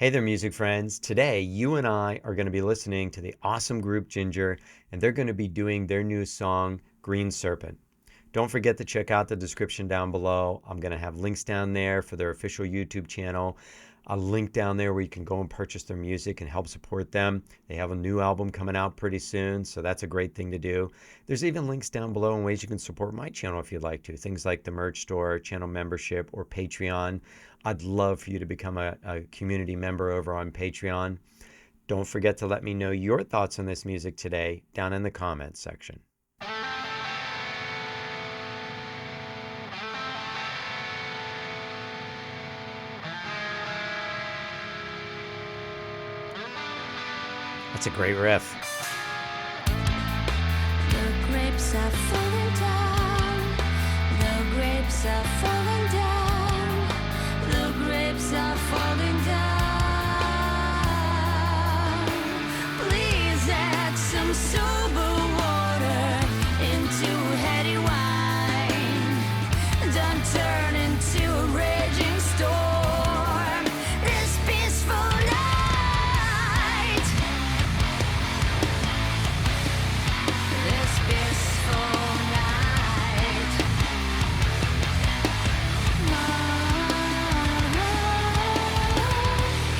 Hey there, music friends. Today, you and I are going to be listening to the awesome group Jinjer, and they're going to be doing their new song, Green Serpent. Don't forget to check out the description down below. I'm going to have links down there for their official YouTube channel, a link down there where you can go and purchase their music and help support them. They have a new album coming out pretty soon, so that's a great thing to do. There's even links down below in ways you can support my channel if you'd like to. Things like the merch store, channel membership, or Patreon. I'd love for you to become a community member over on Patreon. Don't forget to let me know your thoughts on this music today down in the comments section. That's a great riff. The grapes are falling down. The grapes are falling down. The grapes are falling down. Please add some sober water into heady wine. Don't turn into a raging storm. This peaceful night. This peaceful night.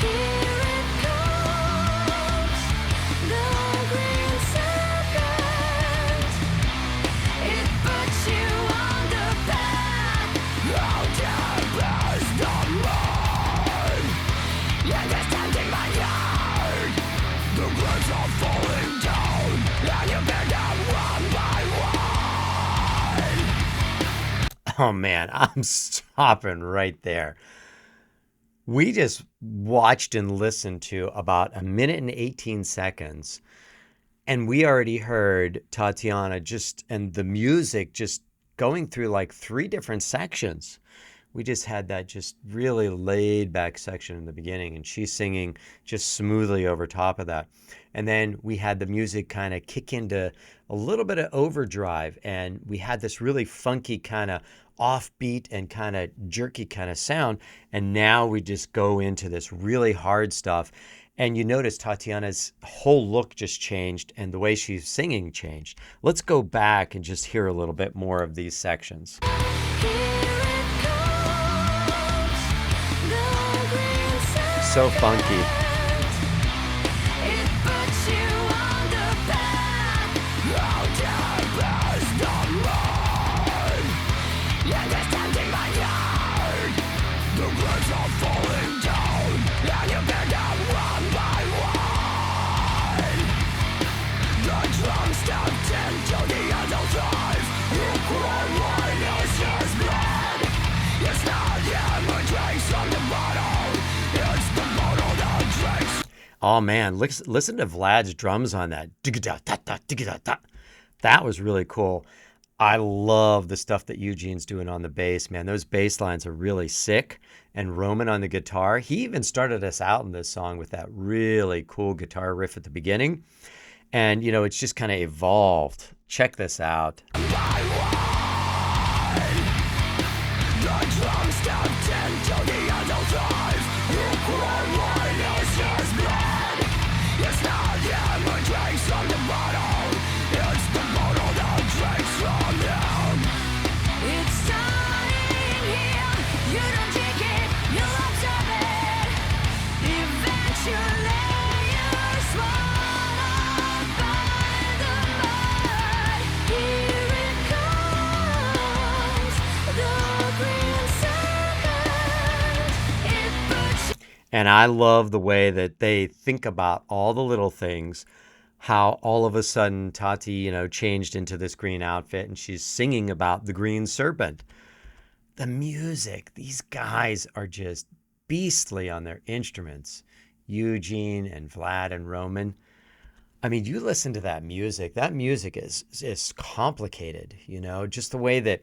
Here it comes, the green serpent. It puts you on the path. How deep is the mine? It is tempting my heart. The grapes are falling down, and you pick them one by one. Oh man, I'm stopping right there. We just watched and listened to about 1 minute and 18 seconds, and we already heard Tatiana and the music just going through like 3 different sections. We just had that just really laid back section in the beginning, and she's singing just smoothly over top of that. And then we had the music kind of kick into a little bit of overdrive, and we had this really funky kind of offbeat and kind of jerky kind of sound. And now we just go into this really hard stuff. And you notice Tatiana's whole look just changed and the way she's singing changed. Let's go back and just hear a little bit more of these sections. So funky. Oh man, listen to Vlad's drums on that. That was really cool. I love the stuff that Eugene's doing on the bass, man. Those bass lines are really sick. And Roman on the guitar, he even started us out in this song with that really cool guitar riff at the beginning. And, you know, it's just kind of evolved. Check this out. And I love the way that they think about all the little things, how all of a sudden Tati, you know, changed into this green outfit and she's singing about the green serpent. The music, these guys are just beastly on their instruments. Eugene and Vlad and Roman. I mean, you listen to that music is complicated, you know, just the way that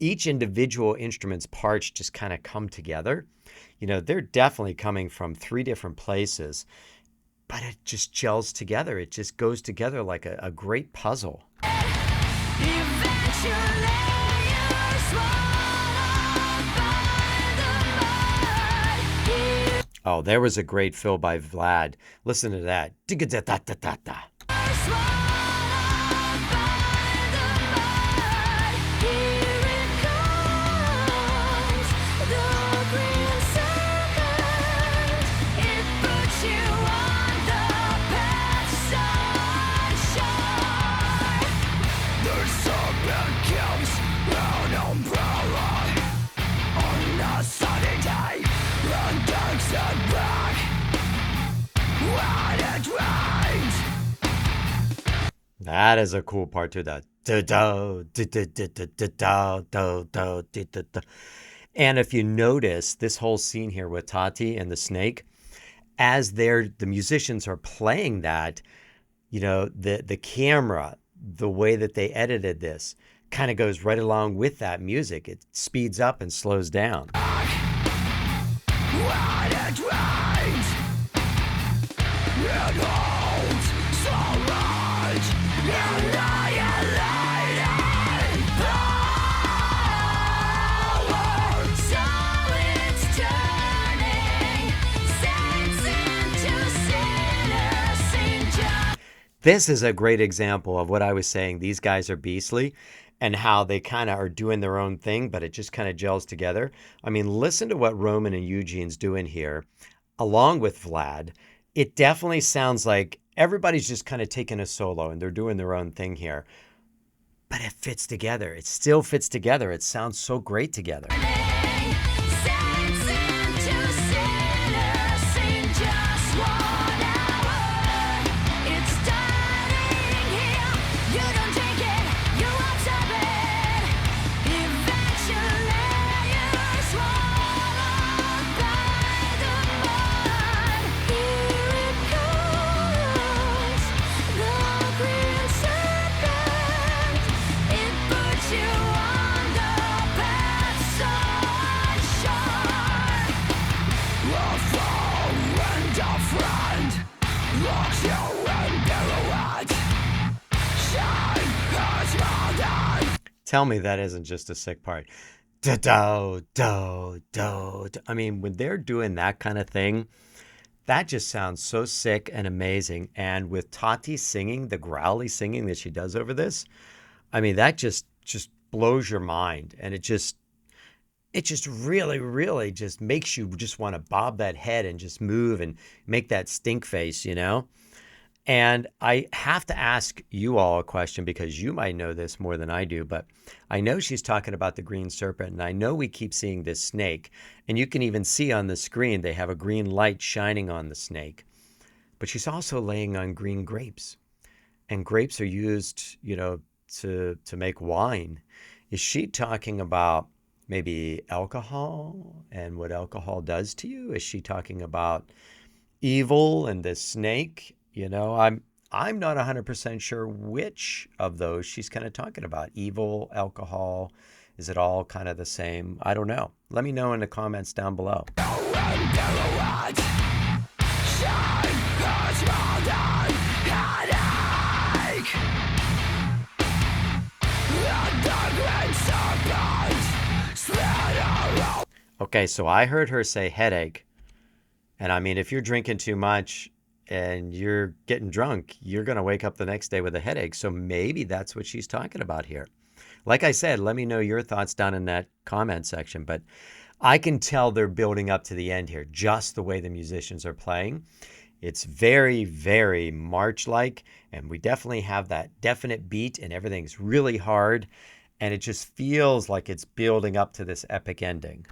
each individual instrument's parts just kind of come together. You know, they're definitely coming from 3 different places, but it just gels together. It just goes together like a great puzzle. Oh, there was a great fill by Vlad. Listen to that. Digga-da-da-da-da-da. Swallowed by the mud. Here it comes, the green serpent. It puts you on the path sunshine. The serpent kills an umbrella on a sunny day and takes it back when it rains. That is a cool part to that. Da-da-da-da-da-da-da-da-da-da-da. And if you notice this whole scene here with Tati and the snake, as the musicians are playing that, the camera, the way that they edited this, kind of goes right along with that music. It speeds up and slows down. When it rains, it holds so much annihilating power. So it's turning saints into sinners in just. This is a great example of what I was saying. These guys are beastly and how they kind of are doing their own thing, but it just kind of gels together. I mean, listen to what Roman and Eugene's doing here, along with Vlad. It definitely sounds like everybody's just kind of taking a solo and they're doing their own thing here. But it fits together. It still fits together. It sounds so great together. Saints into sinners in just 1 hour. It's starting here. You don't take it, you absorb it. Eventually you're swallowed by the mud. Here it comes, the green serpent. It puts you on the path sunshine. A foe and a friend locks you in pirouette. Shine as well done. Tell me that isn't just a sick part. Do. I mean, when they're doing that kind of thing, that just sounds so sick and amazing. And with Tati singing, the growly singing that she does over this, I mean, that just blows your mind. And it just really, really just makes you just want to bob that head and just move and make that stink face, And I have to ask you all a question because you might know this more than I do, but I know she's talking about the green serpent, and I know we keep seeing this snake, and you can even see on the screen they have a green light shining on the snake. But she's also laying on green grapes, and grapes are used, to make wine. Is she talking about maybe alcohol and what alcohol does to you? Is she talking about evil and this snake? I'm not 100% sure which of those she's kind of talking about. Evil, alcohol, is it all kind of the same? I don't know. Let me know in the comments down below. Okay, so I heard her say headache. And I mean, if you're drinking too much and you're getting drunk, you're going to wake up the next day with a headache. So maybe that's what she's talking about here. Like I said, let me know your thoughts down in that comment section. But I can tell they're building up to the end here, just the way the musicians are playing. It's very, very March-like, and we definitely have that definite beat, and everything's really hard, and it just feels like it's building up to this epic ending.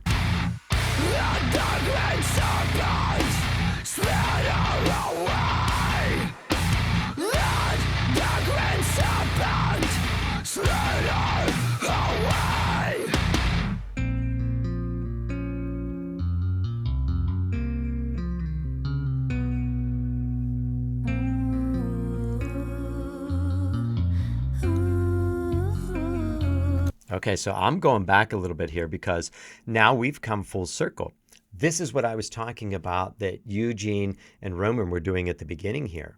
Okay, so I'm going back a little bit here because now we've come full circle. This is what I was talking about that Eugene and Roman were doing at the beginning here.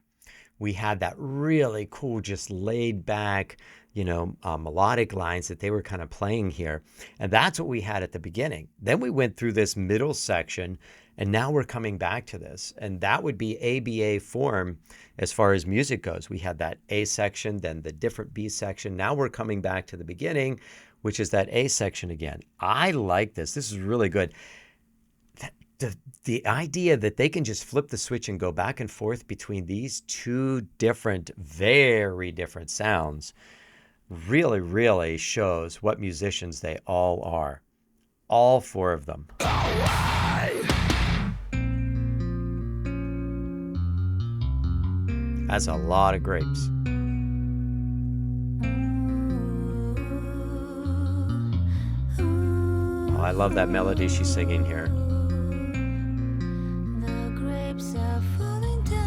We had that really cool, just laid back, melodic lines that they were kind of playing here. And that's what we had at the beginning. Then we went through this middle section And now we're coming back to this. And that would be ABA form as far as music goes. We had that A section, then the different B section. Now we're coming back to the beginning, which is that A section again. I like this. This is really good. The idea that they can just flip the switch and go back and forth between these two different, very different sounds really, really shows what musicians they all are. All four of them. That's a lot of grapes. Oh, I love that melody she's singing here. The grapes are falling down.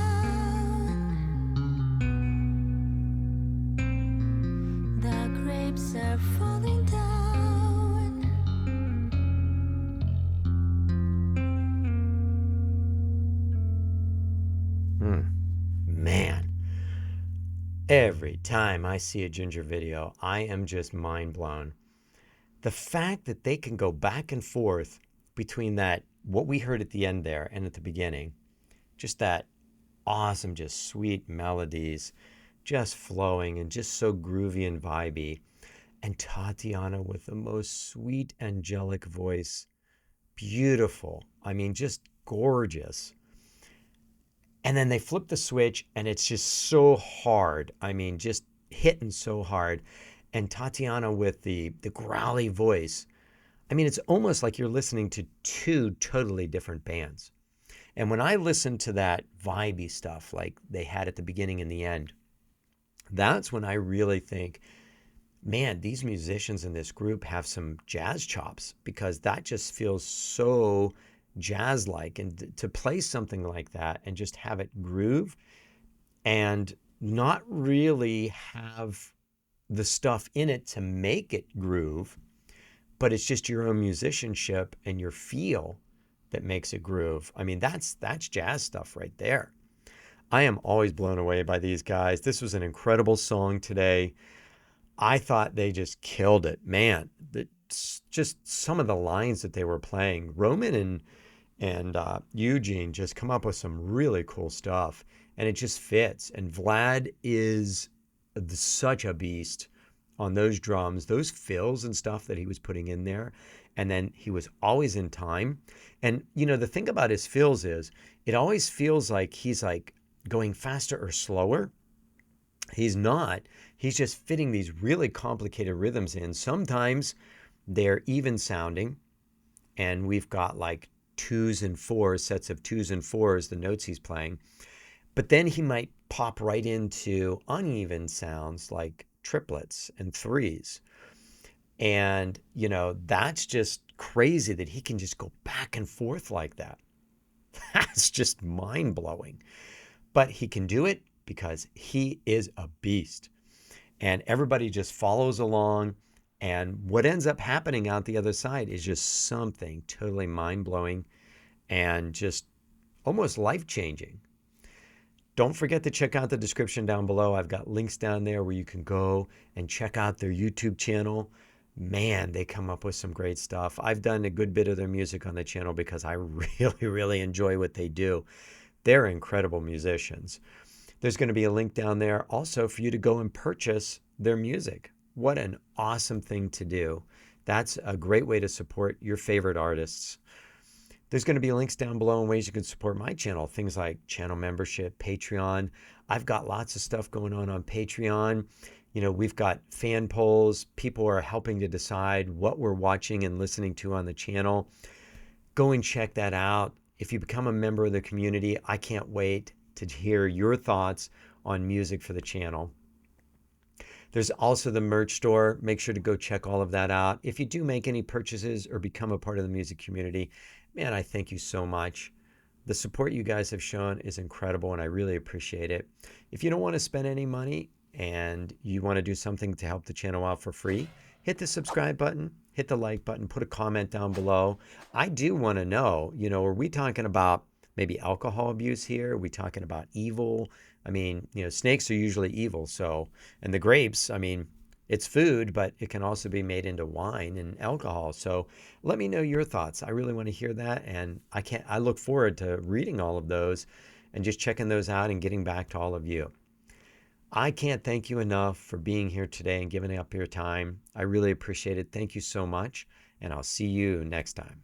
The grapes are falling down. Man, every time I see a Jinjer video, I am just mind blown. The fact that they can go back and forth between that, what we heard at the end there and at the beginning, just that awesome, just sweet melodies, just flowing and just so groovy and vibey. And Tatiana with the most sweet, angelic voice, beautiful. I mean, just gorgeous. And then they flip the switch and it's just so hard. I mean, just hitting so hard. And Tatiana with the growly voice. I mean, it's almost like you're listening to two totally different bands. And when I listen to that vibey stuff like they had at the beginning and the end, that's when I really think, man, these musicians in this group have some jazz chops, because that just feels so jazz-like. And to play something like that and just have it groove and not really have the stuff in it to make it groove, but it's just your own musicianship and your feel that makes it groove. I mean, that's jazz stuff right there. I am always blown away by these guys. This was an incredible song today. I thought they just killed it. Man, just some of the lines that they were playing. Roman and Eugene just come up with some really cool stuff, and it just fits. And Vlad is such a beast on those drums, those fills and stuff that he was putting in there. And then he was always in time. And, you know, the thing about his fills is it always feels like he's like going faster or slower. He's not. He's just fitting these really complicated rhythms in. Sometimes they're even sounding, and we've got like twos and fours, sets of twos and fours, the notes he's playing. But then he might pop right into uneven sounds like triplets and threes. And, you know, that's just crazy that he can just go back and forth like that. That's just mind-blowing. But he can do it because he is a beast. And everybody just follows along. And what ends up happening out the other side is just something totally mind-blowing and just almost life-changing. Don't forget to check out the description down below. I've got links down there where you can go and check out their YouTube channel. Man, they come up with some great stuff. I've done a good bit of their music on the channel because I really, really enjoy what they do. They're incredible musicians. There's going to be a link down there also for you to go and purchase their music. What an awesome thing to do. That's a great way to support your favorite artists. There's going to be links down below in ways you can support my channel. Things like channel membership, Patreon. I've got lots of stuff going on Patreon. You know, we've got fan polls. People are helping to decide what we're watching and listening to on the channel. Go and check that out. If you become a member of the community, I can't wait to hear your thoughts on music for the channel. There's also the merch store. Make sure to go check all of that out. If you do make any purchases or become a part of the music community, man, I thank you so much. The support you guys have shown is incredible, and I really appreciate it. If you don't want to spend any money and you want to do something to help the channel out for free, hit the subscribe button, hit the like button, put a comment down below. I do want to know, you know, are we talking about maybe alcohol abuse here? Are we talking about evil? I mean, you know, snakes are usually evil. So, and the grapes, I mean, It's food, but it can also be made into wine and alcohol. So let me know your thoughts. I really want to hear that. And I look forward to reading all of those and just checking those out and getting back to all of you. I can't thank you enough for being here today and giving up your time. I really appreciate it. Thank you so much. And I'll see you next time.